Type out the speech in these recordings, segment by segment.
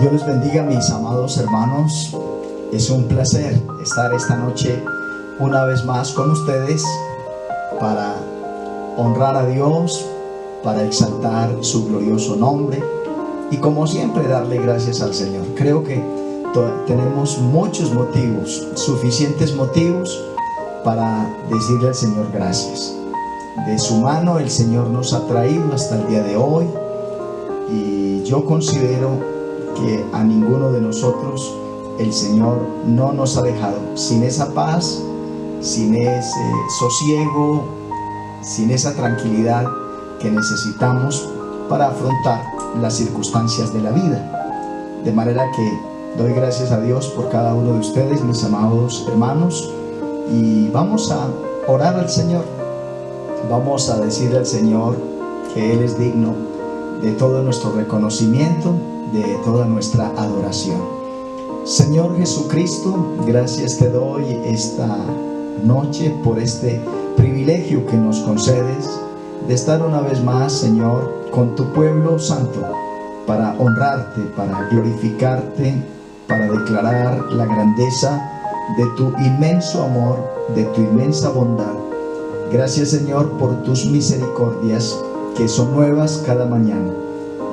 Dios les bendiga, mis amados hermanos. Es un placer estar esta noche una vez más con ustedes para honrar a Dios, para exaltar su glorioso nombre y, como siempre, darle gracias al Señor. Creo que tenemos muchos motivos, suficientes motivos para decirle al Señor gracias. De su mano el Señor nos ha traído hasta el día de hoy, y yo considero que a ninguno de nosotros el Señor no nos ha dejado sin esa paz, sin ese sosiego, sin esa tranquilidad que necesitamos para afrontar las circunstancias de la vida. De manera que doy gracias a Dios por cada uno de ustedes, mis amados hermanos, y vamos a orar al Señor. Vamos a decirle al Señor que Él es digno de todo nuestro reconocimiento, de toda nuestra adoración. Señor Jesucristo, gracias te doy esta noche por este privilegio que nos concedes de estar una vez más, Señor, con tu pueblo santo, para honrarte, para glorificarte, para declarar la grandeza de tu inmenso amor, de tu inmensa bondad. Gracias, Señor, por tus misericordias que son nuevas cada mañana.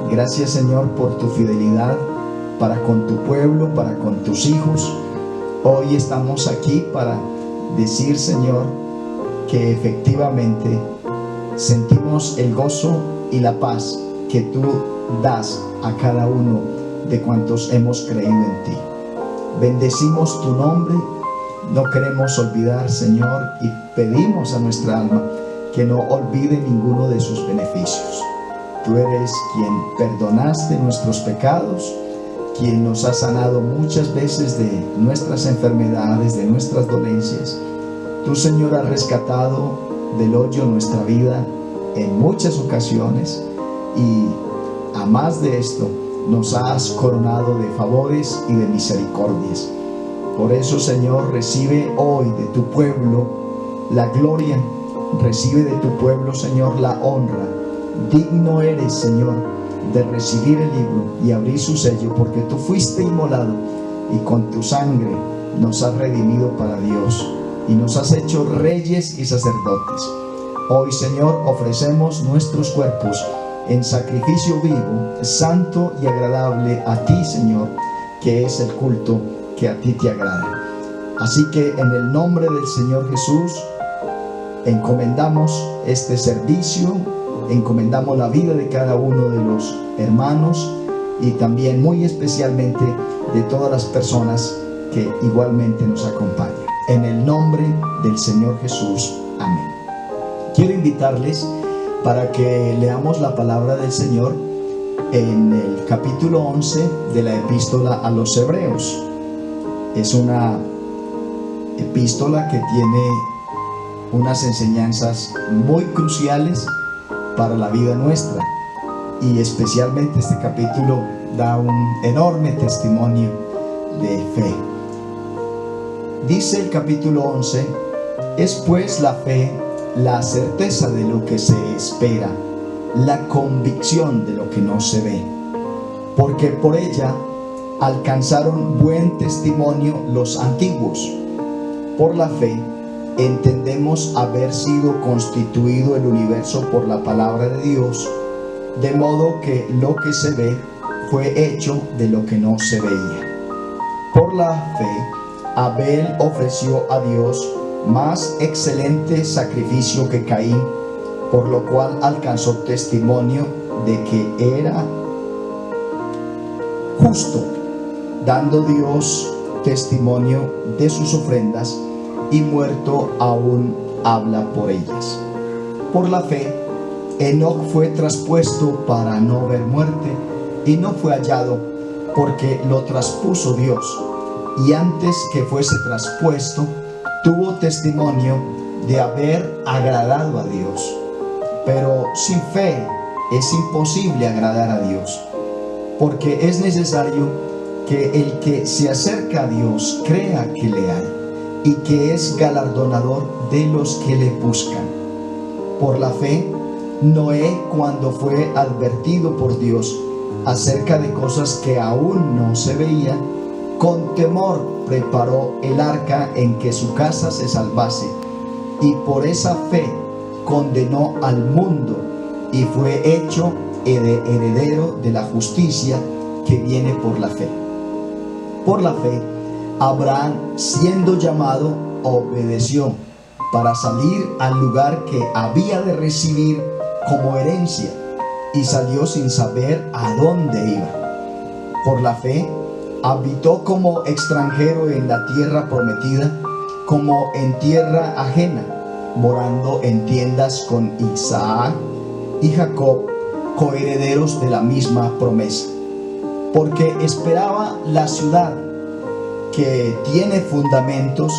Gracias, Señor, por tu fidelidad para con tu pueblo, para con tus hijos. Hoy estamos aquí para decir, Señor, que efectivamente sentimos el gozo y la paz que tú das a cada uno de cuantos hemos creído en ti. Bendecimos tu nombre. No queremos olvidar, Señor, y pedimos a nuestra alma que no olvide ninguno de sus beneficios. Tú eres quien perdonaste nuestros pecados, quien nos ha sanado muchas veces de nuestras enfermedades, de nuestras dolencias. Tú, Señor, has rescatado del hoyo nuestra vida en muchas ocasiones, y a más de esto nos has coronado de favores y de misericordias. Por eso, Señor, recibe hoy de tu pueblo la gloria, recibe de tu pueblo, Señor, la honra. Digno eres, Señor, de recibir el libro y abrir su sello, porque tú fuiste inmolado y con tu sangre nos has redimido para Dios y nos has hecho reyes y sacerdotes. Hoy, Señor, ofrecemos nuestros cuerpos en sacrificio vivo, santo y agradable a ti, Señor, que es el culto que a ti te agrada. Así que en el nombre del Señor Jesús encomendamos este servicio, encomendamos la vida de cada uno de los hermanos y también muy especialmente de todas las personas que igualmente nos acompañan. En el nombre del Señor Jesús. Amén. Quiero invitarles para que leamos la palabra del Señor en el capítulo 11 de la epístola a los Hebreos. Es una epístola que tiene unas enseñanzas muy cruciales para la vida nuestra, y especialmente este capítulo da un enorme testimonio de fe. Dice el capítulo 11: es pues la fe la certeza de lo que se espera, la convicción de lo que no se ve, porque por ella alcanzaron buen testimonio los antiguos. Por la fe entendemos haber sido constituido el universo por la palabra de Dios, de modo que lo que se ve fue hecho de lo que no se veía. Por la fe Abel ofreció a Dios más excelente sacrificio que Caín, por lo cual alcanzó testimonio de que era justo, dando Dios testimonio de sus ofrendas, y muerto aún habla por ellas. Por la fe Enoc fue traspuesto para no ver muerte, y no fue hallado, porque lo traspuso Dios, y antes que fuese traspuesto tuvo testimonio de haber agradado a Dios. Pero sin fe es imposible agradar a Dios, porque es necesario que el que se acerca a Dios crea que le hay, y que es galardonador de los que le buscan. Por la fe Noé, cuando fue advertido por Dios acerca de cosas que aún no se veían, con temor preparó el arca en que su casa se salvase, y por esa fe condenó al mundo y fue hecho heredero de la justicia que viene por la fe. Por la fe, Abraham, siendo llamado, obedeció para salir al lugar que había de recibir como herencia, y salió sin saber a dónde iba. Por la fe, habitó como extranjero en la tierra prometida, como en tierra ajena, morando en tiendas con Isaac y Jacob, coherederos de la misma promesa, porque esperaba la ciudad que tiene fundamentos,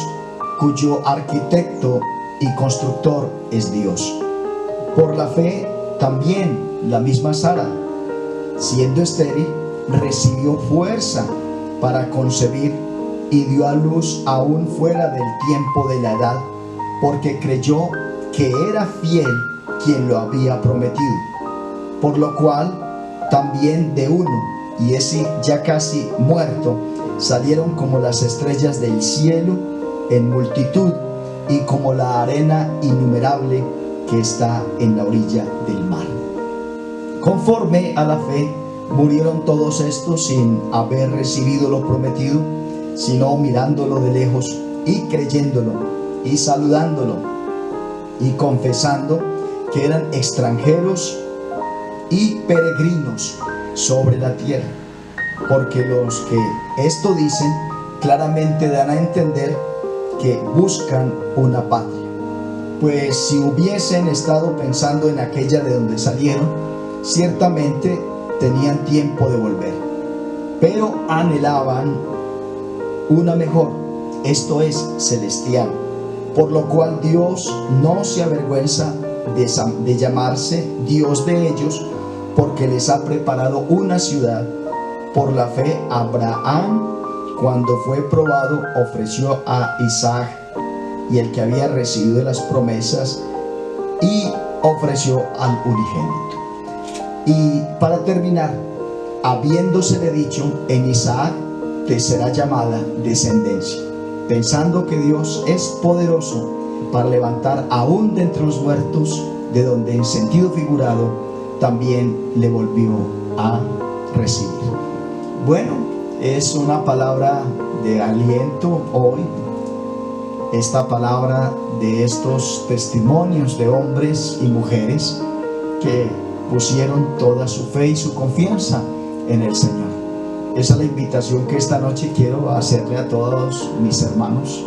cuyo arquitecto y constructor es Dios. Por la fe también la misma Sara, siendo estéril, recibió fuerza para concebir y dio a luz aún fuera del tiempo de la edad, porque creyó que era fiel quien lo había prometido. Por lo cual también de uno, y ese ya casi muerto, salieron como las estrellas del cielo en multitud, y como la arena innumerable que está en la orilla del mar. Conforme a la fe, murieron todos estos sin haber recibido lo prometido, sino mirándolo de lejos y creyéndolo y saludándolo y confesando que eran extranjeros y peregrinos sobre la tierra. Porque los que esto dicen claramente dan a entender que buscan una patria. Pues si hubiesen estado pensando en aquella de donde salieron, ciertamente tenían tiempo de volver, pero anhelaban una mejor, esto es, celestial, por lo cual Dios no se avergüenza de llamarse Dios de ellos, porque les ha preparado una ciudad. Por la fe, Abraham, cuando fue probado, ofreció a Isaac, y el que había recibido las promesas, y ofreció al unigénito. Y para terminar, habiéndosele dicho: en Isaac te será llamada descendencia, pensando que Dios es poderoso para levantar aún de entre los muertos, de donde en sentido figurado también le volvió a recibir. Bueno, es una palabra de aliento hoy, esta palabra de estos testimonios de hombres y mujeres que pusieron toda su fe y su confianza en el Señor. Esa es la invitación que esta noche quiero hacerle a todos mis hermanos,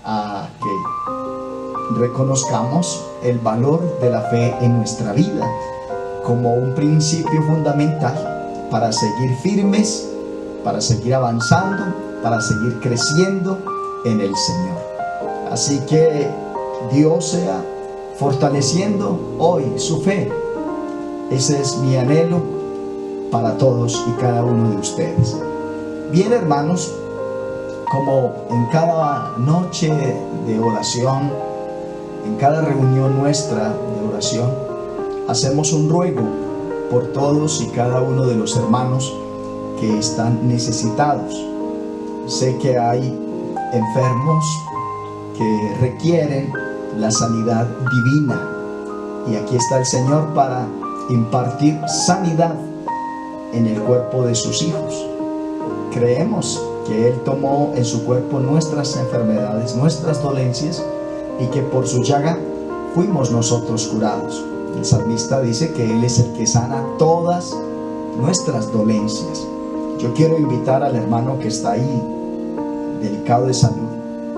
a que reconozcamos el valor de la fe en nuestra vida como un principio fundamental para seguir firmes, para seguir avanzando, para seguir creciendo en el Señor. Así que Dios sea fortaleciendo hoy su fe. Ese es mi anhelo para todos y cada uno de ustedes. Bien, hermanos, como en cada noche de oración, en cada reunión nuestra de oración, hacemos un ruego por todos y cada uno de los hermanos que están necesitados. Sé que hay enfermos que requieren la sanidad divina, y aquí está el Señor para impartir sanidad en el cuerpo de sus hijos. Creemos que Él tomó en su cuerpo nuestras enfermedades, nuestras dolencias, y que por su llaga fuimos nosotros curados. El salmista dice que Él es el que sana todas nuestras dolencias. Yo quiero invitar al hermano que está ahí, delicado de salud,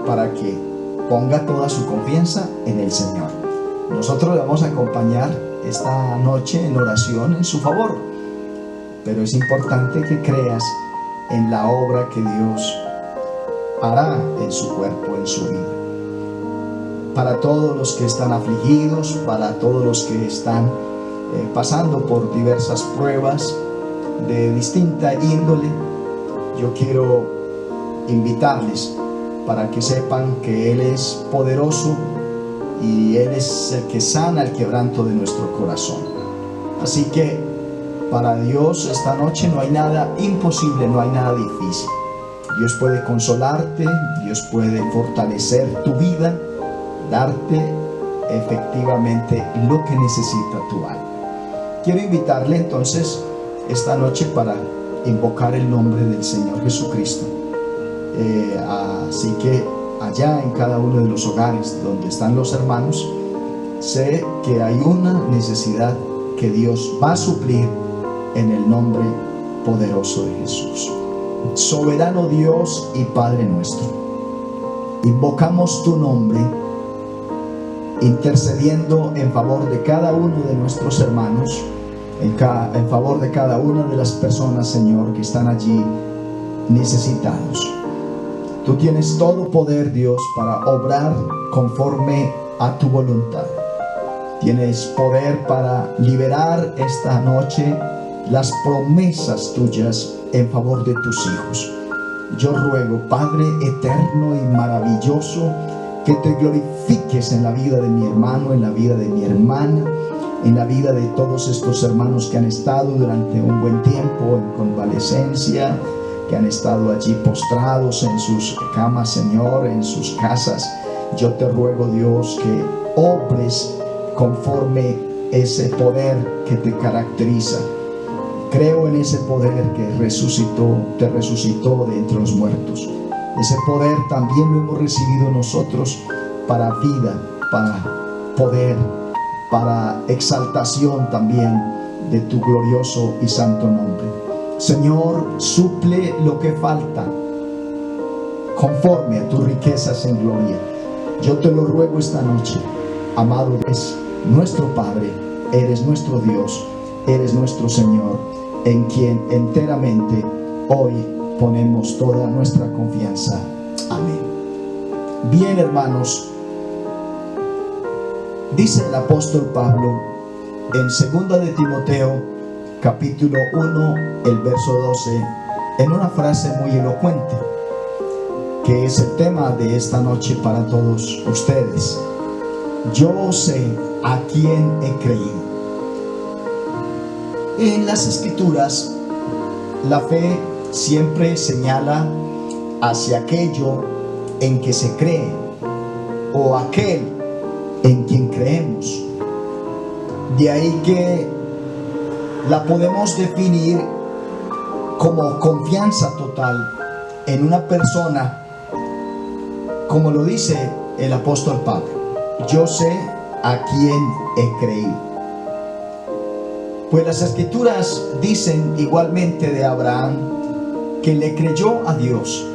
para que ponga toda su confianza en el Señor. Nosotros le vamos a acompañar esta noche en oración en su favor, pero es importante que creas en la obra que Dios hará en su cuerpo, en su vida. Para todos los que están afligidos, para todos los que están pasando por diversas pruebas de distinta índole, yo quiero invitarles para que sepan que Él es poderoso y Él es el que sana el quebranto de nuestro corazón. Así que Para Dios esta noche no hay nada imposible, no hay nada difícil. Dios puede consolarte, Dios puede fortalecer tu vida, darte efectivamente lo que necesita tu alma. Quiero invitarle entonces esta noche para invocar el nombre del Señor Jesucristo. Así que allá en cada uno de los hogares donde están los hermanos, sé que hay una necesidad que Dios va a suplir en el nombre poderoso de Jesús. Soberano Dios y Padre nuestro, invocamos tu nombre, intercediendo en favor de cada uno de nuestros hermanos, en favor de cada una de las personas, Señor, que están allí necesitados. Tú tienes todo poder, Dios, para obrar conforme a tu voluntad. Tienes poder para liberar esta noche las promesas tuyas en favor de tus hijos. Yo ruego, Padre eterno y maravilloso, que te glorifiques en la vida de mi hermano, en la vida de mi hermana, en la vida de todos estos hermanos que han estado durante un buen tiempo en convalecencia, que han estado allí postrados en sus camas, Señor, en sus casas. Yo te ruego, Dios, que obres conforme ese poder que te caracteriza. Creo en ese poder que te resucitó de entre los muertos. Ese poder también lo hemos recibido nosotros para vida, para poder, para exaltación también de tu glorioso y santo nombre. Señor, suple lo que falta conforme a tus riquezas en gloria. Yo te lo ruego esta noche. Amado, eres nuestro Padre, eres nuestro Dios, eres nuestro Señor, en quien enteramente hoy ponemos toda nuestra confianza. Amén. Bien, hermanos, dice el apóstol Pablo en 2 de Timoteo capítulo 1, el verso 12, en una frase muy elocuente, que es el tema de esta noche para todos ustedes. Yo sé a quién he creído. En las Escrituras, la fe siempre señala hacia aquello en que se cree o aquel en quien creemos. De ahí que la podemos definir como confianza total en una persona, como lo dice el apóstol Pablo. Yo sé a quién he creído. Pues las Escrituras dicen igualmente de Abraham que le creyó a Dios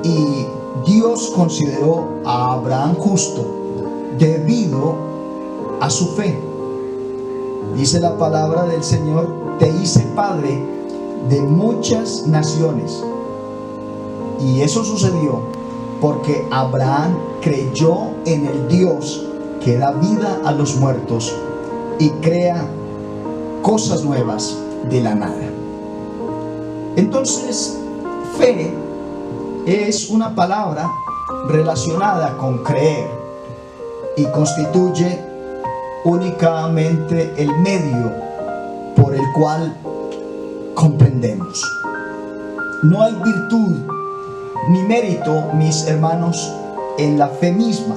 y Dios consideró a Abraham justo debido a su fe. Dice la palabra del Señor: te hice padre de muchas naciones. Y eso sucedió porque Abraham creyó en el Dios que da vida a los muertos y crea cosas nuevas de la nada. Entonces, fe es una palabra relacionada con creer y constituye únicamente el medio por el cual comprendemos. No hay virtud ni mérito, mis hermanos, en la fe misma.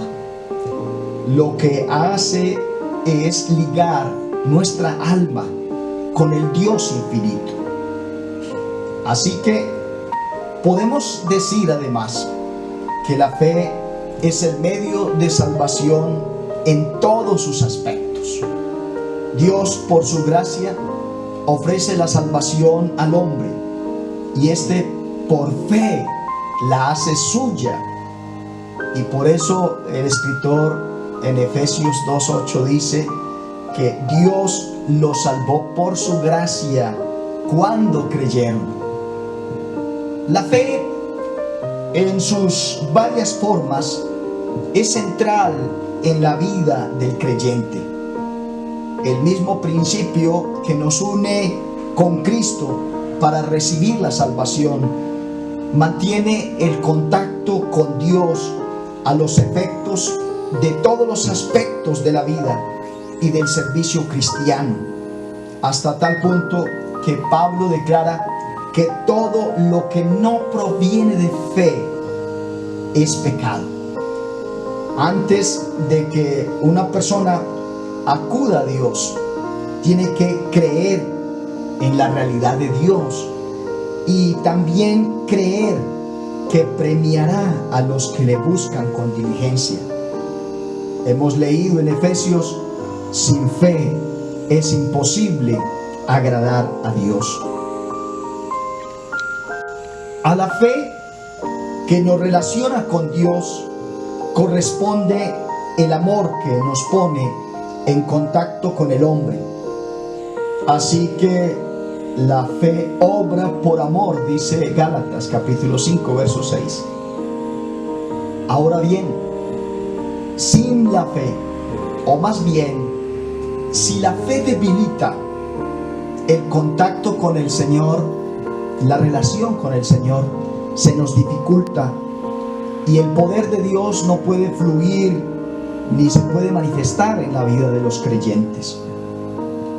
Lo que hace es ligar nuestra alma con el Dios infinito. Así que podemos decir además que la fe es el medio de salvación en todos sus aspectos. Dios, por su gracia, ofrece la salvación al hombre y éste por fe la hace suya. Y por eso el escritor en Efesios 2:8 dice que Dios los salvó por su gracia cuando creyeron. La fe en sus varias formas es central en la vida del creyente. El mismo principio que nos une con Cristo para recibir la salvación mantiene el contacto con Dios a los efectos de todos los aspectos de la vida y del servicio cristiano. hasta tal punto que Pablo declara que todo lo que no proviene de fe es pecado. Antes de que una persona acuda a Dios, tiene que creer en la realidad de Dios y también creer que premiará a los que le buscan con diligencia. Hemos leído en Efesios: sin fe es imposible agradar a Dios. A la fe que nos relaciona con Dios corresponde el amor que nos pone en contacto con el hombre. Así que la fe obra por amor, dice Gálatas capítulo 5 verso 6. Ahora bien, sin la fe, o más bien, si la fe debilita el contacto con el Señor, la relación con el Señor se nos dificulta y el poder de Dios no puede fluir ni se puede manifestar en la vida de los creyentes.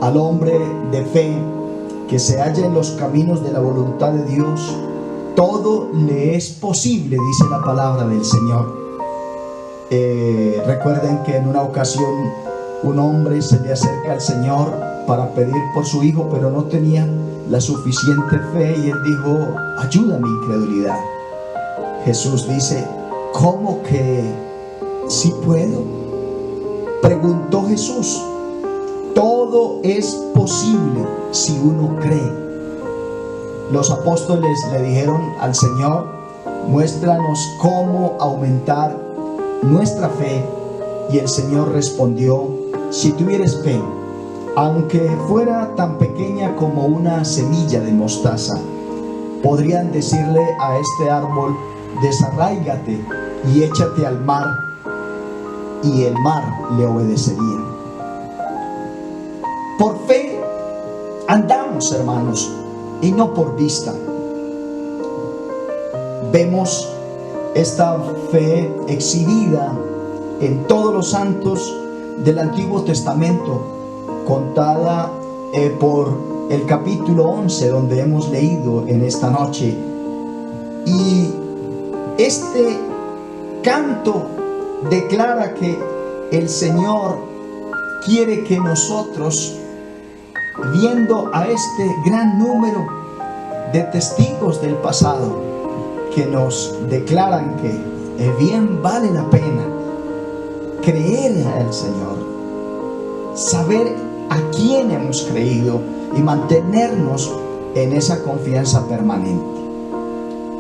Al hombre de fe que se halla en los caminos de la voluntad de Dios, todo le es posible, dice la palabra del Señor. Recuerden que en una ocasión un hombre se le acerca al Señor para pedir por su hijo, pero no tenía la suficiente fe y él dijo: ayuda a mi incredulidad. Jesús dice: ¿cómo que sí puedo? Preguntó Jesús: todo es posible si uno cree. Los apóstoles le dijeron al Señor: muéstranos cómo aumentar nuestra fe. Y el Señor respondió: si tuvieres fe, aunque fuera tan pequeña como una semilla de mostaza, podrían decirle a este árbol: desarráigate y échate al mar, y el mar le obedecería. Por fe andamos, hermanos, y no por vista. Vemos esta fe exhibida en todos los santos del Antiguo Testamento, contada por el capítulo 11, donde hemos leído en esta noche. Y este canto declara que el Señor quiere que nosotros, viendo a este gran número de testigos del pasado que nos declaran que bien vale la pena creer al Señor, saber a quién hemos creído y mantenernos en esa confianza permanente.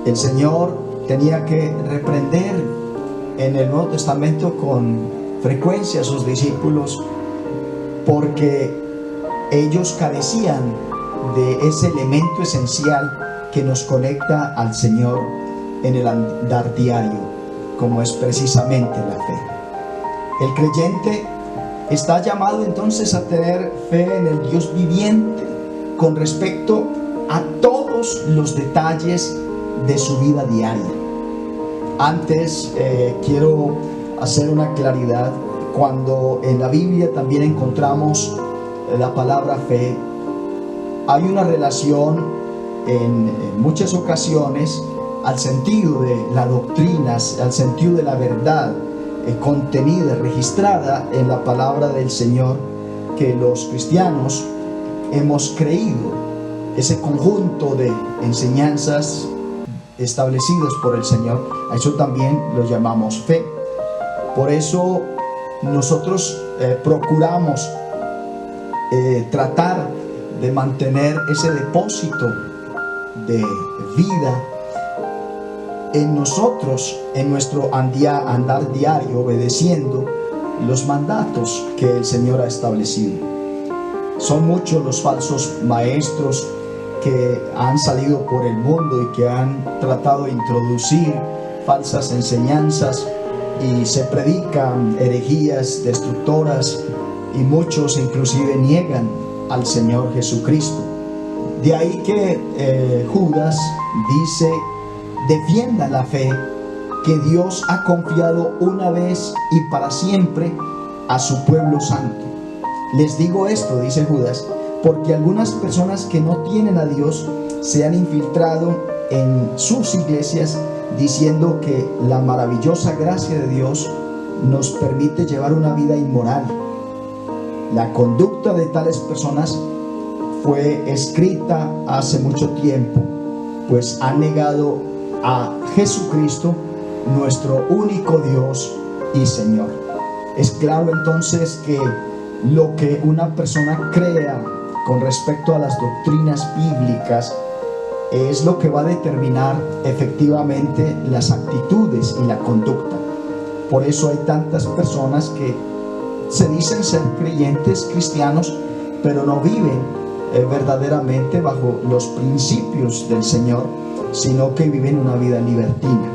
El Señor tenía que reprender en el Nuevo Testamento con frecuencia a sus discípulos porque ellos carecían de ese elemento esencial que nos conecta al Señor en el andar diario, como es precisamente la fe. El creyente está llamado entonces a tener fe en el Dios viviente con respecto a todos los detalles de su vida diaria. Antes quiero hacer una claridad. Cuando en la Biblia también encontramos la palabra fe, hay una relación en muchas ocasiones al sentido de las doctrinas, al sentido de la verdad contenida, registrada en la palabra del Señor, que los cristianos hemos creído. Ese conjunto de enseñanzas establecidas por el Señor, a eso también lo llamamos fe. Por eso nosotros procuramos tratar de mantener ese depósito de vida en nosotros, en nuestro andar diario, obedeciendo los mandatos que el Señor ha establecido. Son muchos los falsos maestros que han salido por el mundo y que han tratado de introducir falsas enseñanzas, y se predican herejías destructoras, y muchos inclusive niegan al Señor Jesucristo. De ahí que Judas dice: defienda la fe que Dios ha confiado una vez y para siempre a su pueblo santo. Les digo esto, dice Judas, porque algunas personas que no tienen a Dios se han infiltrado en sus iglesias diciendo que la maravillosa gracia de Dios nos permite llevar una vida inmoral. La conducta de tales personas fue escrita hace mucho tiempo, pues han negado a Jesucristo, nuestro único Dios y Señor. Es claro entonces que lo que una persona crea con respecto a las doctrinas bíblicas es lo que va a determinar efectivamente las actitudes y la conducta. Por eso hay tantas personas que se dicen ser creyentes cristianos, pero no viven verdaderamente bajo los principios del Señor, sino que viven una vida libertina.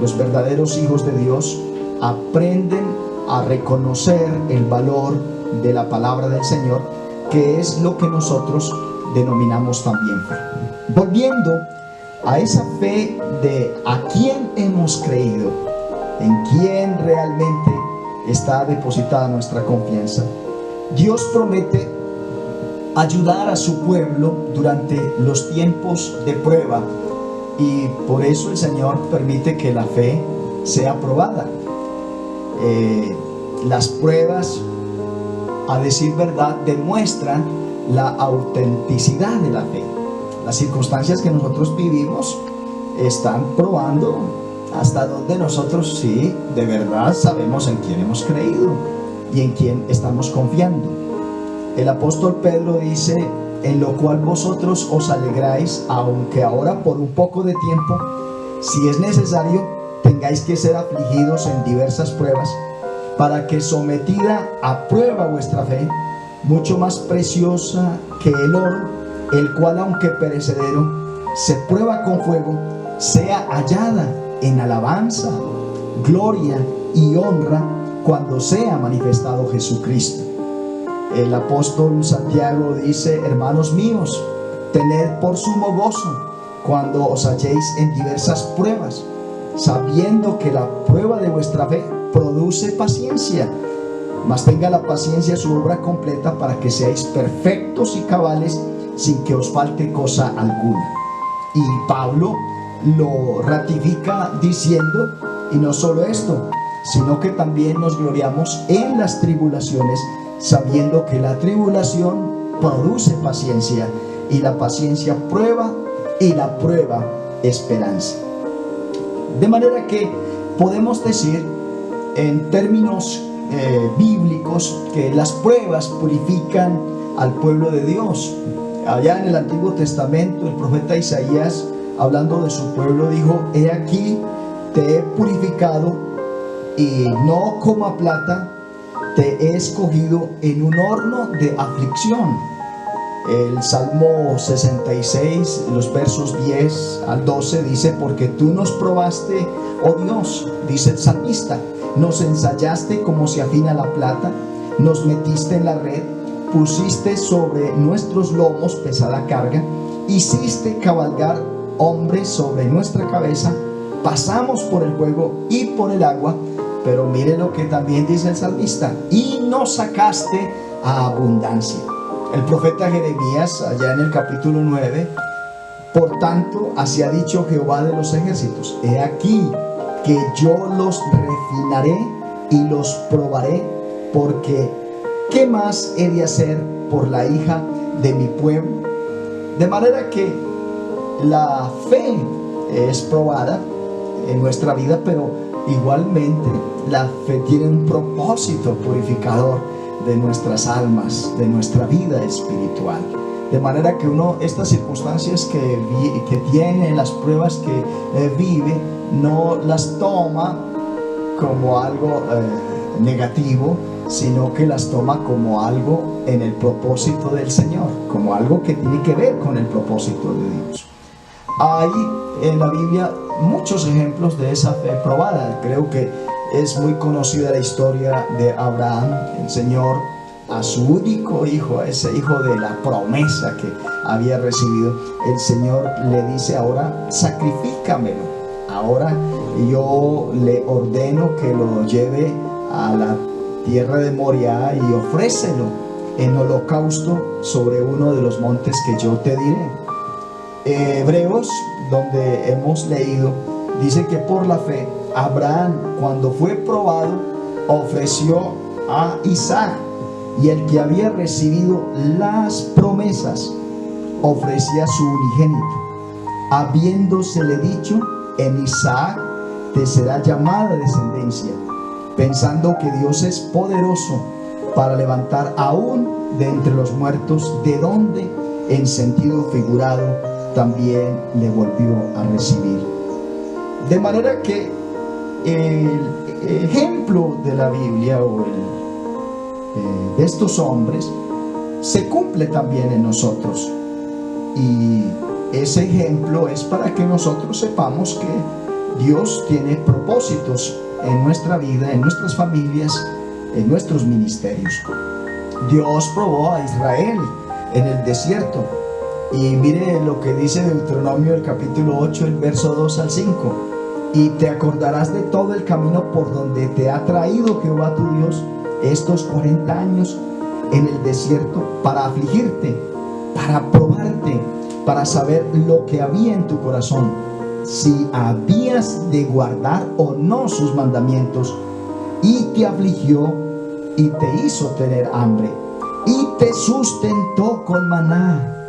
Los verdaderos hijos de Dios aprenden a reconocer el valor de la palabra del Señor, que es lo que nosotros denominamos también fe. Volviendo a esa fe de a quién hemos creído, en quién realmente está depositada nuestra confianza. Dios promete ayudar a su pueblo durante los tiempos de prueba, y por eso el Señor permite que la fe sea probada. Las pruebas, a decir verdad, demuestran la autenticidad de la fe. Las circunstancias que nosotros vivimos están probando hasta donde nosotros sí de verdad sabemos en quién hemos creído y en quién estamos confiando. El apóstol Pedro dice: en lo cual vosotros os alegráis, aunque ahora por un poco de tiempo, si es necesario, tengáis que ser afligidos en diversas pruebas, para que, sometida a prueba vuestra fe, mucho más preciosa que el oro, el cual aunque perecedero se prueba con fuego, sea hallada en alabanza, gloria y honra cuando sea manifestado Jesucristo. El apóstol Santiago dice: hermanos míos, tened por sumo gozo cuando os halléis en diversas pruebas, sabiendo que la prueba de vuestra fe produce paciencia. Mas tenga la paciencia su obra completa, para que seáis perfectos y cabales, sin que os falte cosa alguna. Y Pablo lo ratifica diciendo: y no solo esto, sino que también nos gloriamos en las tribulaciones, sabiendo que la tribulación produce paciencia, y la paciencia prueba, y la prueba esperanza. De manera que podemos decir en términos bíblicos que las pruebas purifican al pueblo de Dios. Allá en el Antiguo Testamento, el profeta Isaías, hablando de su pueblo, dijo: he aquí te he purificado, y no como a plata te he escogido en un horno de aflicción. El Salmo 66, los versos 10 al 12 dice: porque tú nos probaste, oh Dios, dice el salmista, nos ensayaste como se afina la plata, nos metiste en la red, pusiste sobre nuestros lomos pesada carga, hiciste cabalgar hombres sobre nuestra cabeza, pasamos por el fuego y por el agua. Pero mire lo que también dice el salmista: y nos sacaste a abundancia. El profeta Jeremías, allá en el capítulo 9, por tanto, así ha dicho Jehová de los ejércitos: he aquí que yo los refinaré y los probaré, porque ¿qué más he de hacer por la hija de mi pueblo? De manera que la fe es probada en nuestra vida, pero igualmente la fe tiene un propósito purificador de nuestras almas, de nuestra vida espiritual. De manera que uno, estas circunstancias que tiene, las pruebas que vive, no las toma como algo negativo, sino que las toma como algo en el propósito del Señor, como algo que tiene que ver con el propósito de Dios. Hay en la Biblia muchos ejemplos de esa fe probada. Creo que es muy conocida la historia de Abraham. El Señor, a su único hijo, a ese hijo de la promesa que había recibido, el Señor le dice: ahora sacrifícamelo, ahora yo le ordeno que lo lleve a la tierra de Moriah y ofrécelo. en holocausto sobre uno de los montes que yo te diré. Hebreos, donde hemos leído, dice que por la fe Abraham, cuando fue probado, ofreció a Isaac, y el que había recibido las promesas ofrecía su unigénito, habiéndosele dicho: en Isaac te será llamada descendencia, pensando que Dios es poderoso para levantar aún de entre los muertos, de donde en sentido figurado también le volvió a recibir. De manera que el ejemplo de la Biblia de estos hombres se cumple también en nosotros, y ese ejemplo es para que nosotros sepamos que Dios tiene propósitos en nuestra vida, en nuestras familias, en nuestros ministerios. Dios probó a Israel en el desierto, y mire lo que dice Deuteronomio, el capítulo 8, el verso 2 al 5: y te acordarás de todo el camino por donde te ha traído Jehová tu Dios estos 40 años en el desierto, para afligirte, para probarte, para saber lo que había en tu corazón, si habías de guardar o no sus mandamientos. Y te afligió y te hizo tener hambre, y te sustentó con maná,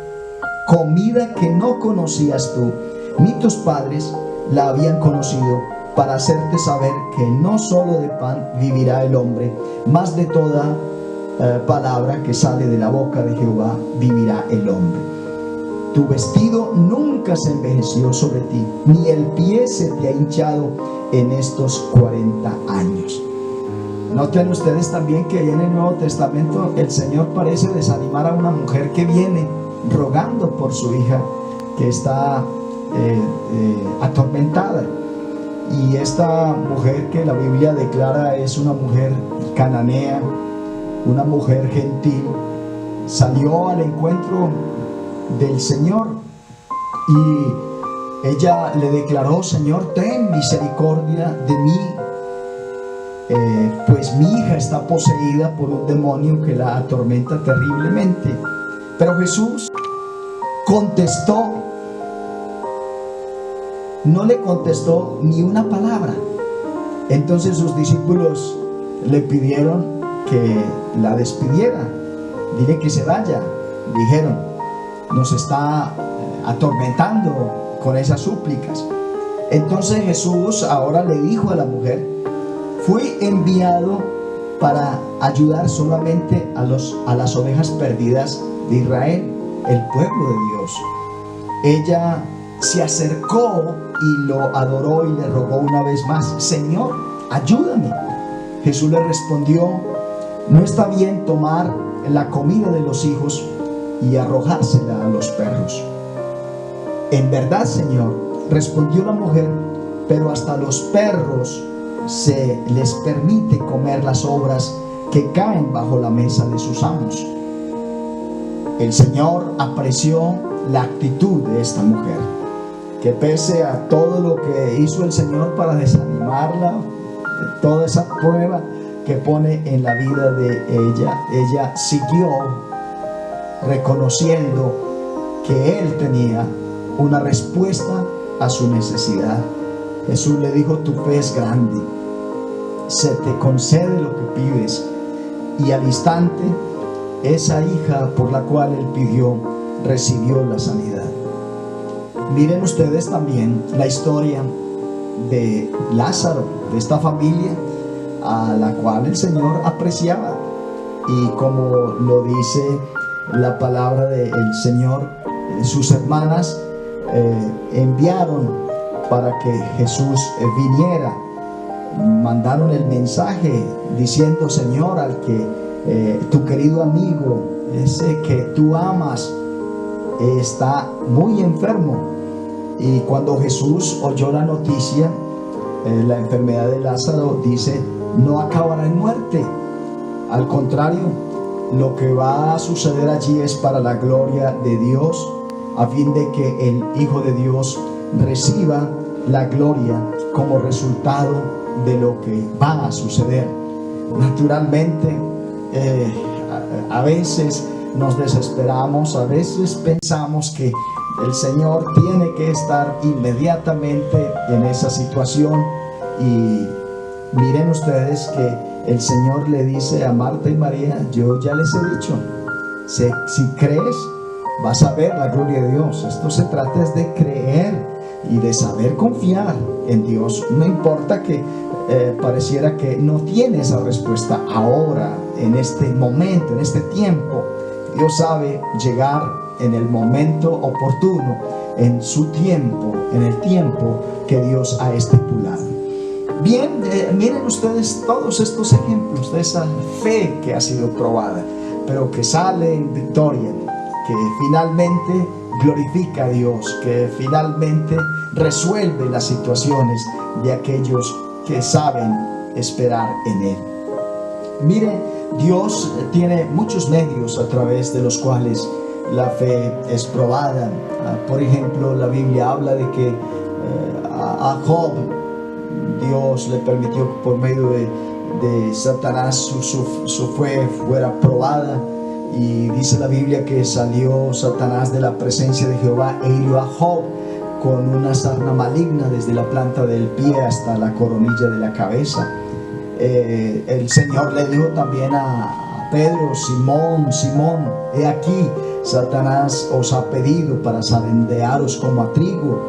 comida que no conocías tú ni tus padres la habían conocido, para hacerte saber que no solo de pan vivirá el hombre, mas de toda palabra que sale de la boca de Jehová vivirá el hombre. Tu vestido nunca se envejeció sobre ti, ni el pie se te ha hinchado en estos 40 años. Noten ustedes también que en el Nuevo Testamento el Señor parece desanimar a una mujer que viene rogando por su hija, que está atormentada. Y esta mujer, que la Biblia declara es una mujer cananea, una mujer gentil, salió al encuentro del Señor, y ella le declaró: Señor, ten misericordia de mí, pues mi hija está poseída por un demonio que la atormenta terriblemente. Pero Jesús contestó, no le contestó ni una palabra. Entonces sus discípulos le pidieron que la despidiera. Dile que se vaya, dijeron, nos está atormentando con esas súplicas. Entonces Jesús ahora le dijo a la mujer: fui enviado para ayudar solamente a las ovejas perdidas de Israel, el pueblo de Dios. Ella se acercó y lo adoró y le rogó una vez más: Señor, ayúdame. Jesús le respondió: no está bien tomar la comida de los hijos y arrojársela a los perros. En verdad, Señor, respondió la mujer, pero hasta los perros se les permite comer las sobras que caen bajo la mesa de sus amos. El Señor apreció la actitud de esta mujer, que pese a todo lo que hizo el Señor para desanimarla, de toda esa prueba que pone en la vida de ella siguió reconociendo que Él tenía una respuesta a su necesidad. Jesús le dijo: tu fe es grande, se te concede lo que pides. Y al instante, esa hija por la cual él pidió recibió la sanidad. Miren ustedes también la historia de Lázaro, de esta familia a la cual el Señor apreciaba. Y como lo dice la palabra del Señor, sus hermanas enviaron para que Jesús viniera. Mandaron el mensaje diciendo: Señor, al que tu querido amigo, ese que tú amas, está muy enfermo. Y cuando Jesús oyó la noticia, la enfermedad de Lázaro, dice: no acabará en muerte. Al contrario, lo que va a suceder allí es para la gloria de Dios, a fin de que el Hijo de Dios reciba la gloria como resultado de lo que va a suceder. Naturalmente, A veces nos desesperamos, a veces pensamos que el Señor tiene que estar inmediatamente en esa situación. Y miren ustedes que el Señor le dice a Marta y María: yo ya les he dicho, si crees, vas a ver la gloria de Dios. Esto se trata es de creer y de saber confiar en Dios. No importa que pareciera que no tiene esa respuesta ahora, en este momento, en este tiempo. Dios sabe llegar en el momento oportuno, en su tiempo, en el tiempo que Dios ha estipulado. Bien, miren ustedes todos estos ejemplos de esa fe que ha sido probada, pero que sale en victoria, que finalmente glorifica a Dios, que finalmente resuelve las situaciones de aquellos que saben esperar en Él. Mire, Dios tiene muchos medios a través de los cuales la fe es probada. Por ejemplo, la Biblia habla de que a Job Dios le permitió por medio de Satanás su fe fuera probada. Y dice la Biblia que salió Satanás de la presencia de Jehová e hirió a Job con una sarna maligna desde la planta del pie hasta la coronilla de la cabeza. El Señor le dijo también a Pedro: Simón, Simón, he aquí, Satanás os ha pedido para zarandearos como a trigo.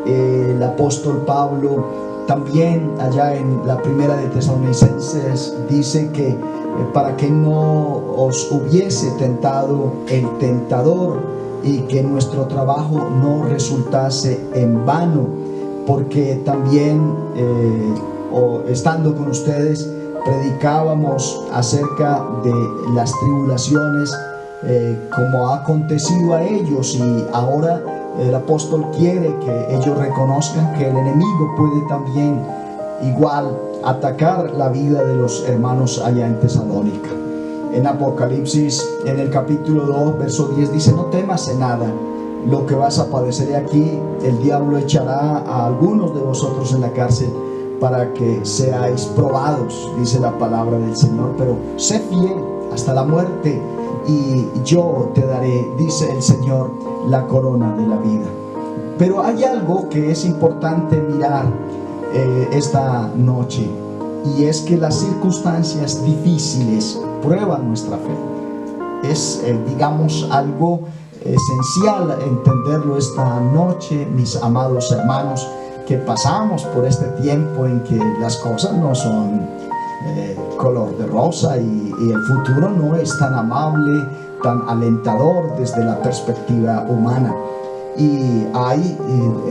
El apóstol Pablo también allá en la primera de Tesalonicenses dice que para que no os hubiese tentado el tentador y que nuestro trabajo no resultase en vano, porque también estando con ustedes predicábamos acerca de las tribulaciones como ha acontecido a ellos, y ahora el apóstol quiere que ellos reconozcan que el enemigo puede también igual atacar la vida de los hermanos allá en Tesalónica. En Apocalipsis, en el capítulo 2, verso 10 dice: no temas en nada lo que vas a padecer aquí. El diablo echará a algunos de vosotros en la cárcel para que seáis probados, dice la palabra del Señor, pero sé fiel hasta la muerte y yo te daré, dice el Señor, la corona de la vida. Pero hay algo que es importante mirar esta noche, y es que las circunstancias difíciles prueban nuestra fe. Es digamos algo esencial entenderlo esta noche, mis amados hermanos, que pasamos por este tiempo en que las cosas no son color de rosa y el futuro no es tan amable, tan alentador desde la perspectiva humana, y hay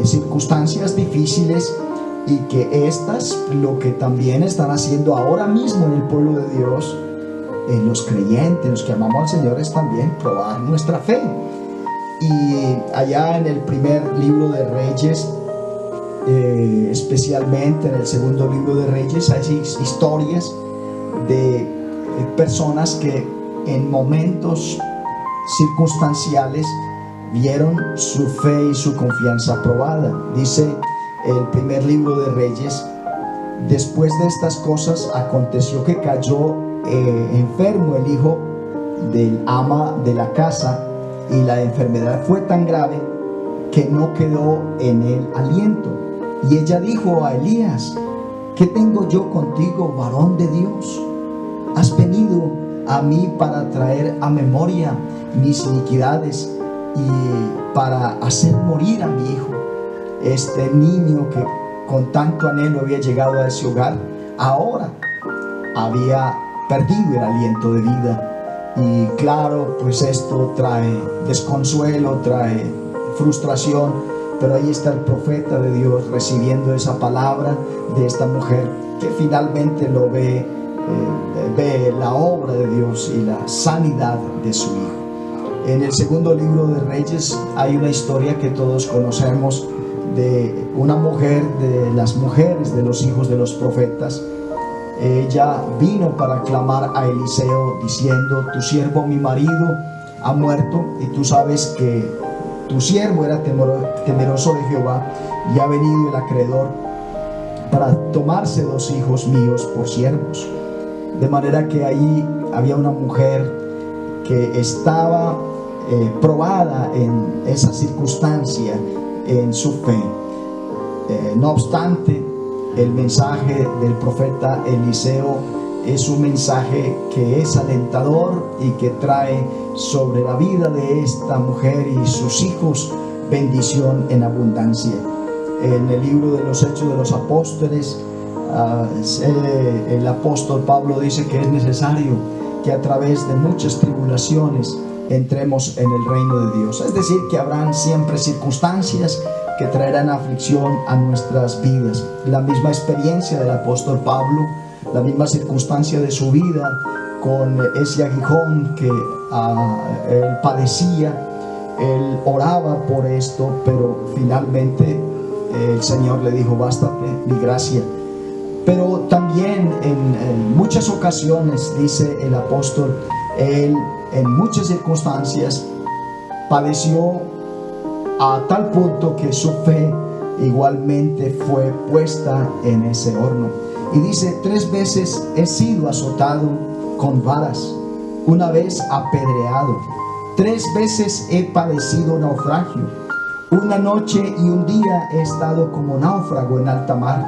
circunstancias difíciles, y que estas lo que también están haciendo ahora mismo en el pueblo de Dios, en los creyentes, los que amamos al Señor, es también probar nuestra fe. Y allá en el primer libro de Reyes, especialmente en el segundo libro de Reyes, hay historias de personas que en momentos circunstanciales vieron su fe y su confianza probada. Dice el primer libro de Reyes: después de estas cosas aconteció que cayó enfermo el hijo del ama de la casa, y la enfermedad fue tan grave que no quedó en él aliento. Y ella dijo a Elías: ¿qué tengo yo contigo, varón de Dios? ¿Has venido a mí para traer a memoria mis iniquidades y para hacer morir a mi hijo? Este niño que con tanto anhelo había llegado a ese hogar, ahora había perdido el aliento de vida. Y claro, pues esto trae desconsuelo, trae frustración, pero ahí está el profeta de Dios recibiendo esa palabra de esta mujer, que finalmente lo ve la obra de Dios y la sanidad de su hijo. En el segundo libro de Reyes hay una historia que todos conocemos, de una mujer, de las mujeres de los hijos de los profetas. Ella vino para clamar a Eliseo diciendo: tu siervo mi marido ha muerto, y tú sabes que tu siervo era temeroso de Jehová, y ha venido el acreedor para tomarse 2 hijos míos por siervos. De manera que ahí había una mujer que estaba probada en esa circunstancia en su fe. No obstante, el mensaje del profeta Eliseo es un mensaje que es alentador y que trae sobre la vida de esta mujer y sus hijos bendición en abundancia. En el libro de los Hechos de los Apóstoles, el apóstol Pablo dice que es necesario que a través de muchas tribulaciones entremos en el reino de Dios. Es decir, que habrán siempre circunstancias que traerán aflicción a nuestras vidas. La misma experiencia del apóstol Pablo, la misma circunstancia de su vida con ese aguijón que él padecía. Él oraba por esto, pero finalmente el Señor le dijo: bástate mi gracia. Pero también en muchas ocasiones, dice el apóstol, él en muchas circunstancias padeció a tal punto que su fe igualmente fue puesta en ese horno. Y dice: 3 veces he sido azotado con varas, una vez apedreado, 3 veces he padecido naufragio, una noche y un día he estado como náufrago en alta mar,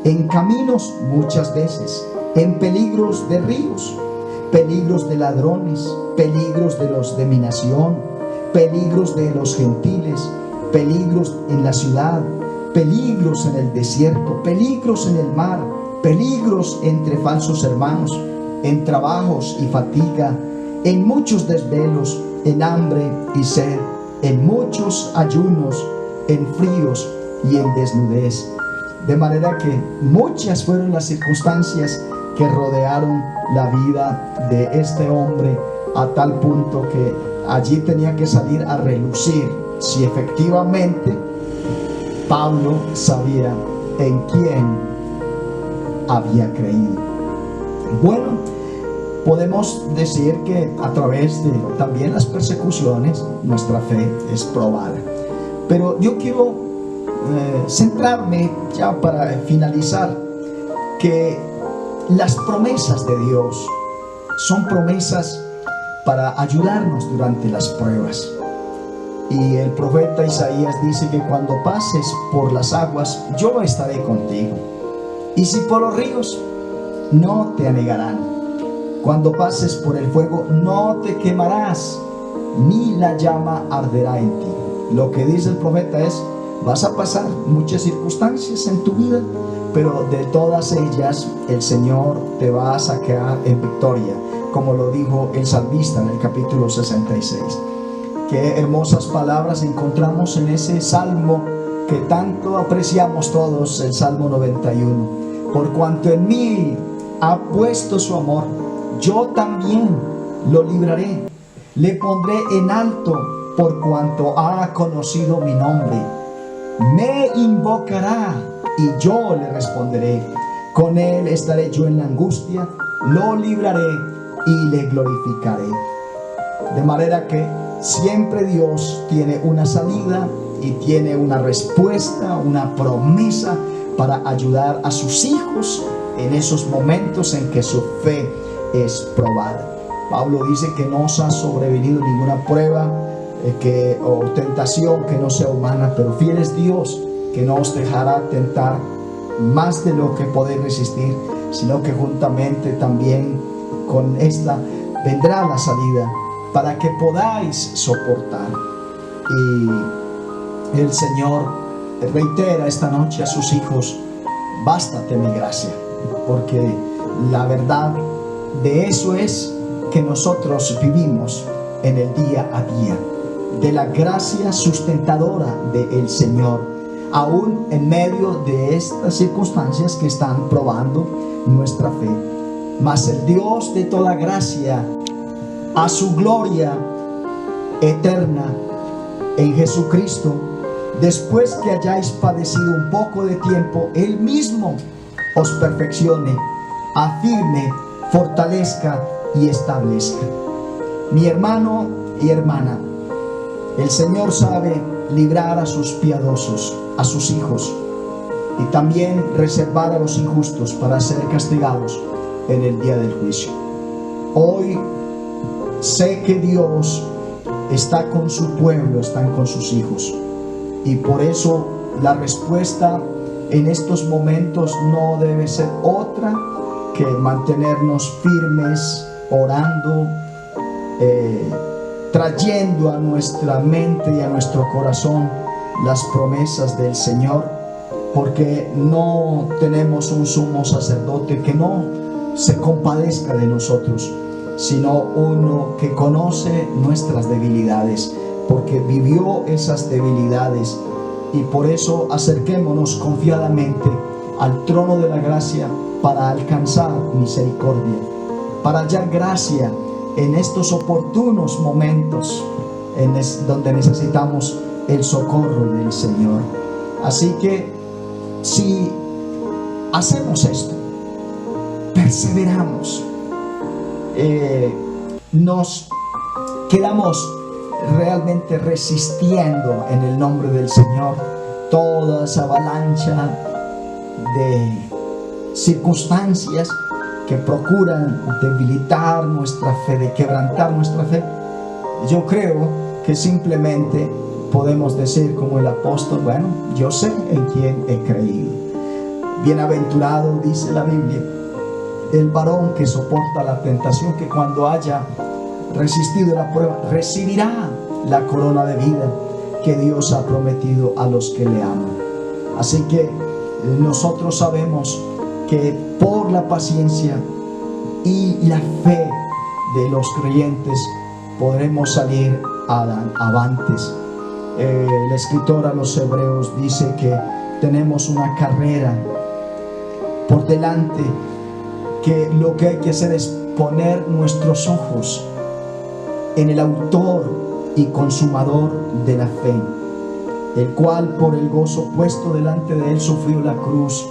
en caminos muchas veces, en peligros de ríos, peligros de ladrones, peligros de los de mi nación, peligros de los gentiles, peligros en la ciudad, peligros en el desierto, peligros en el mar, peligros entre falsos hermanos, en trabajos y fatiga, en muchos desvelos, en hambre y sed, en muchos ayunos, en fríos y en desnudez. De manera que muchas fueron las circunstancias que rodearon la vida de este hombre, a tal punto que allí tenía que salir a relucir si efectivamente Pablo sabía en quién había creído. Bueno, podemos decir que a través de también las persecuciones nuestra fe es probada. Pero yo quiero centrarme ya para finalizar que las promesas de Dios son promesas para ayudarnos durante las pruebas. Y el profeta Isaías dice que cuando pases por las aguas, yo estaré contigo. Y si por los ríos, no te anegarán. Cuando pases por el fuego, no te quemarás, ni la llama arderá en ti. Lo que dice el profeta es: vas a pasar muchas circunstancias en tu vida, pero de todas ellas el Señor te va a sacar en victoria, como lo dijo el salmista en el capítulo 66. Qué hermosas palabras encontramos en ese salmo que tanto apreciamos todos, el Salmo 91. Por cuanto en mí ha puesto su amor, yo también lo libraré, le pondré en alto por cuanto ha conocido mi nombre. Me invocará y yo le responderé. Con él estaré yo en la angustia, lo libraré y le glorificaré. De manera que siempre Dios tiene una salida y tiene una respuesta, una promesa para ayudar a sus hijos en esos momentos en que su fe es probada. Pablo dice que no os ha sobrevenido ninguna prueba o tentación que no sea humana, pero fiel es Dios, que no os dejará tentar más de lo que podéis resistir, sino que juntamente también con esta vendrá la salida para que podáis soportar. Y el Señor reitera esta noche a sus hijos: bástate mi gracia, porque la verdad de eso es que nosotros vivimos en el día a día, de la gracia sustentadora del Señor, aún en medio de estas circunstancias que están probando nuestra fe. Mas el Dios de toda gracia, a su gloria eterna en Jesucristo, después que hayáis padecido un poco de tiempo, Él mismo os perfeccione, afirme, fortalezca y establezca. Mi hermano y hermana, el Señor sabe librar a sus piadosos, a sus hijos, y también reservar a los injustos para ser castigados en el día del juicio. Hoy sé que Dios está con su pueblo, están con sus hijos. Y por eso la respuesta en estos momentos no debe ser otra que mantenernos firmes, orando, trayendo a nuestra mente y a nuestro corazón las promesas del Señor, porque no tenemos un sumo sacerdote que no se compadezca de nosotros, sino uno que conoce nuestras debilidades, porque vivió esas debilidades. Y por eso acerquémonos confiadamente al trono de la gracia para alcanzar misericordia, para hallar gracia en estos oportunos momentos donde necesitamos el socorro del Señor. Así que si hacemos esto, perseveramos, nos quedamos realmente resistiendo en el nombre del Señor toda esa avalancha de circunstancias que procuran debilitar nuestra fe, de quebrantar nuestra fe. Yo creo que simplemente podemos decir como el apóstol: bueno, yo sé en quién he creído. Bienaventurado, dice la Biblia, el varón que soporta la tentación, que cuando haya resistido la prueba recibirá la corona de vida que Dios ha prometido a los que le aman. Así que nosotros sabemos que por la paciencia y la fe de los creyentes podremos salir avantes. El escritor a los Hebreos dice que tenemos una carrera por delante, que lo que hay que hacer es poner nuestros ojos en el autor y consumador de la fe, el cual por el gozo puesto delante de él sufrió la cruz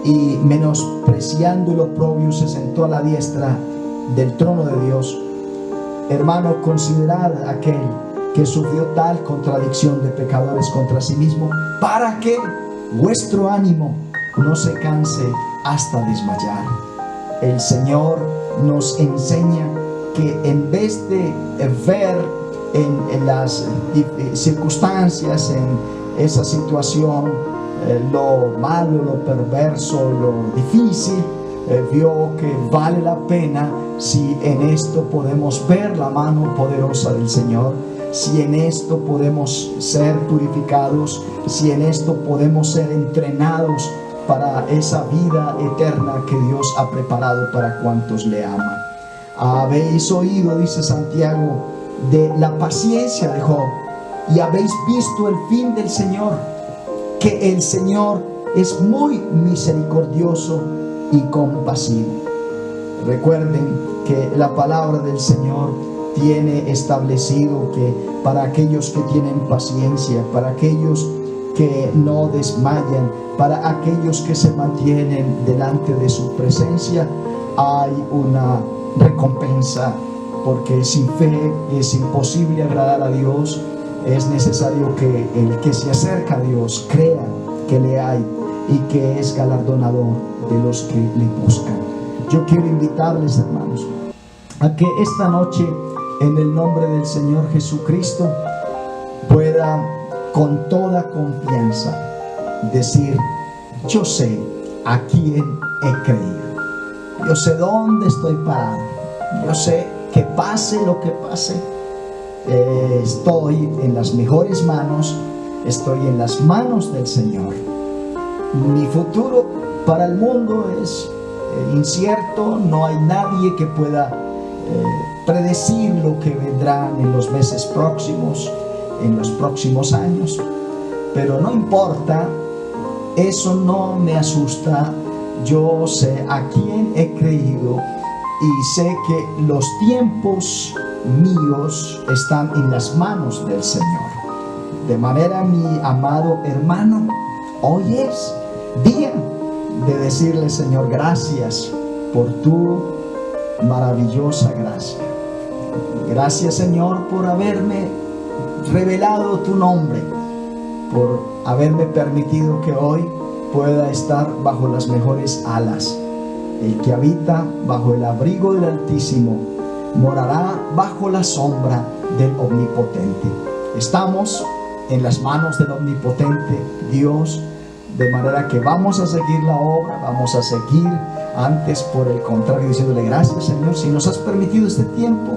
y menospreciando el oprobio se sentó a la diestra del trono de Dios. Hermano, considerad aquel que sufrió tal contradicción de pecadores contra sí mismo, para que vuestro ánimo no se canse hasta desmayar. El Señor nos enseña que en vez de ver en las circunstancias, en esa situación, lo malo, lo perverso, lo difícil, vio que vale la pena si en esto podemos ver la mano poderosa del Señor, si en esto podemos ser purificados, si en esto podemos ser entrenados para esa vida eterna que Dios ha preparado para cuantos le aman. Habéis oído, dice Santiago, de la paciencia de Job, y habéis visto el fin del Señor, que el Señor es muy misericordioso y compasivo. Recuerden que la palabra del Señor tiene establecido que para aquellos que tienen paciencia, para aquellos que no desmayan, para aquellos que se mantienen delante de su presencia, hay una recompensa, porque sin fe es imposible agradar a Dios. Es necesario que el que se acerca a Dios crea que le hay y que es galardonador de los que le buscan. Yo quiero invitarles, hermanos, a que esta noche, en el nombre del Señor Jesucristo, pueda con toda confianza decir: yo sé a quién he creído, yo sé dónde estoy parado, yo sé que pase lo que pase, estoy en las mejores manos, estoy en las manos del Señor. Mi futuro para el mundo es incierto, no hay nadie que pueda predecir lo que vendrá en los meses próximos, en los próximos años, pero no importa, eso no me asusta. Yo sé a quién he creído y sé que los tiempos míos están en las manos del Señor. De manera, mi amado hermano, hoy es día de decirle: Señor, gracias por tu maravillosa gracia. Gracias, Señor, por haberme revelado tu nombre, por haberme permitido que hoy pueda estar bajo las mejores alas. El que habita bajo el abrigo del Altísimo morará bajo la sombra del Omnipotente. Estamos en las manos del Omnipotente Dios, de manera que vamos a seguir la obra, vamos a seguir antes, por el contrario, diciéndole gracias, Señor, si nos has permitido este tiempo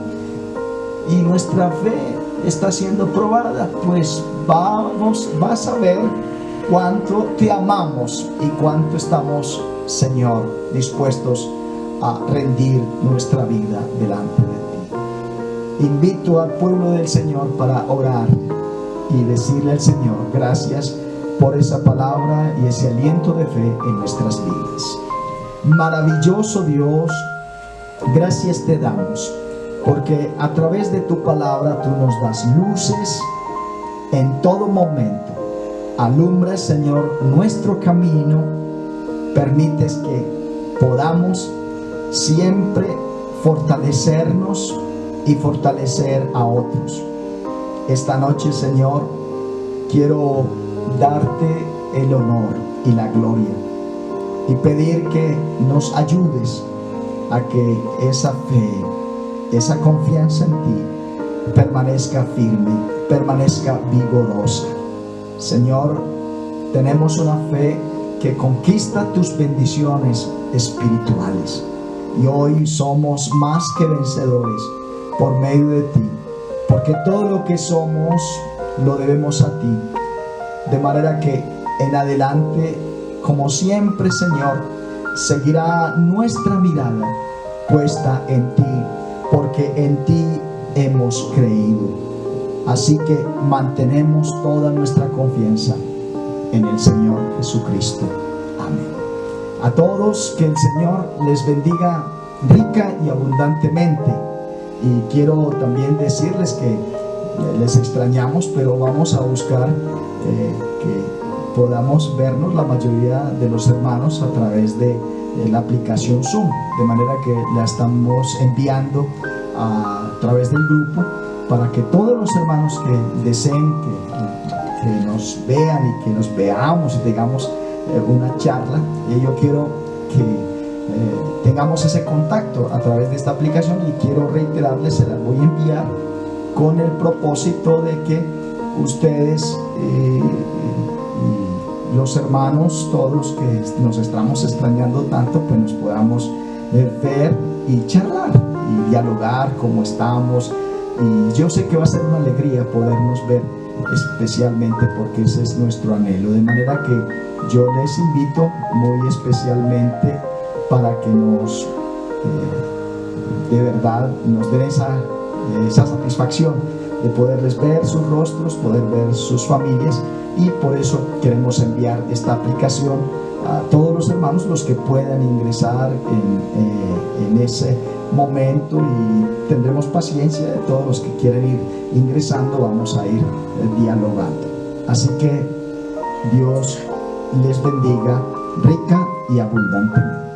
y nuestra fe está siendo probada, pues vas a ver cuánto te amamos y cuánto estamos, Señor, dispuestos a rendir nuestra vida delante de ti. Invito al pueblo del Señor para orar y decirle al Señor gracias por esa palabra y ese aliento de fe en nuestras vidas. Maravilloso Dios, gracias te damos, porque a través de tu palabra tú nos das luces en todo momento. Alumbras, Señor, nuestro camino. Permites que podamos siempre fortalecernos y fortalecer a otros. Esta noche, Señor, quiero darte el honor y la gloria y pedir que nos ayudes a que esa fe, esa confianza en ti permanezca firme, permanezca vigorosa. Señor, tenemos una fe que conquista tus bendiciones espirituales y hoy somos más que vencedores por medio de ti, porque todo lo que somos lo debemos a ti, de manera que en adelante, como siempre, Señor, seguirá nuestra mirada puesta en ti, porque en ti hemos creído. Así que mantenemos toda nuestra confianza en el Señor Jesucristo. Amén. A todos, que el Señor les bendiga rica y abundantemente. Y quiero también decirles que les extrañamos, pero vamos a buscar que podamos vernos la mayoría de los hermanos a través de la aplicación Zoom, de manera que la estamos enviando a través del grupo para que todos los hermanos que deseen que nos vean y que nos veamos y tengamos una charla. Y yo quiero que tengamos ese contacto a través de esta aplicación, y quiero reiterarles, se las voy a enviar con el propósito de que ustedes los hermanos, todos que nos estamos extrañando tanto, pues nos podamos ver y charlar y dialogar cómo estamos. Y yo sé que va a ser una alegría podernos ver, especialmente porque ese es nuestro anhelo. De manera que yo les invito muy especialmente para que de verdad nos den esa satisfacción de poderles ver sus rostros, poder ver sus familias, y por eso queremos enviar esta aplicación a todos los hermanos, los que puedan ingresar en ese momento, y tendremos paciencia de todos los que quieren ir ingresando. Vamos a ir dialogando. Así que Dios les bendiga rica y abundantemente.